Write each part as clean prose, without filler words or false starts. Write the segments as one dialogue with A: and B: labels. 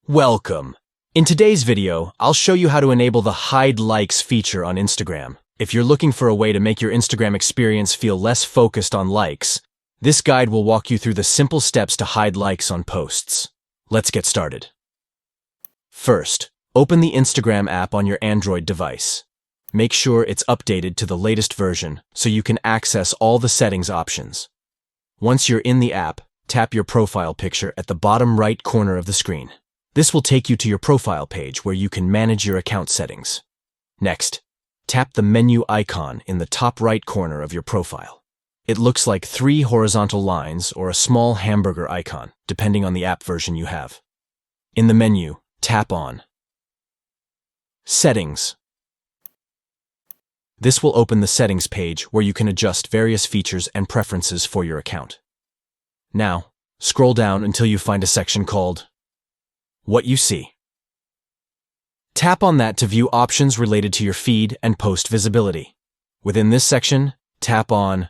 A: Welcome! In today's video, I'll show you how to enable the Hide Likes feature on Instagram. If you're looking for a way to make your Instagram experience feel less focused on likes, this guide will walk you through the simple steps to hide likes on posts. Let's get started. First, open the Instagram app on your Android device. Make sure it's updated to the latest version so you can access all the settings options. Once you're in the app, tap your profile picture at the bottom right corner of the screen. This will take you to your profile page where you can manage your account settings. Next, tap the menu icon in the top right corner of your profile. It looks like 3 horizontal lines or a small hamburger icon, depending on the app version you have. In the menu, tap on Settings. This will open the settings page where you can adjust various features and preferences for your account. Now, scroll down until you find a section called What You See. Tap on that to view options related to your feed and post visibility. Within this section, tap on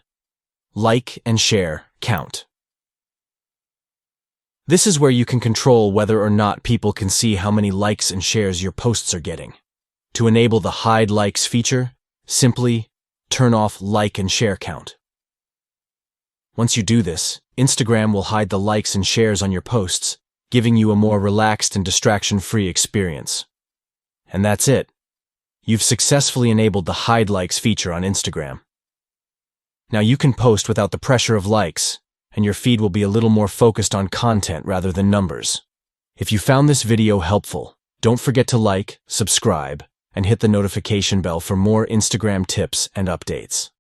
A: Like and Share Count. This is where you can control whether or not people can see how many likes and shares your posts are getting. To enable the Hide Likes feature, simply turn off Like and Share Count. Once you do this, Instagram will hide the likes and shares on your posts, giving you a more relaxed and distraction-free experience. And that's it. You've successfully enabled the Hide Likes feature on Instagram. Now you can post without the pressure of likes, and your feed will be a little more focused on content rather than numbers. If you found this video helpful, don't forget to like, subscribe, and hit the notification bell for more Instagram tips and updates.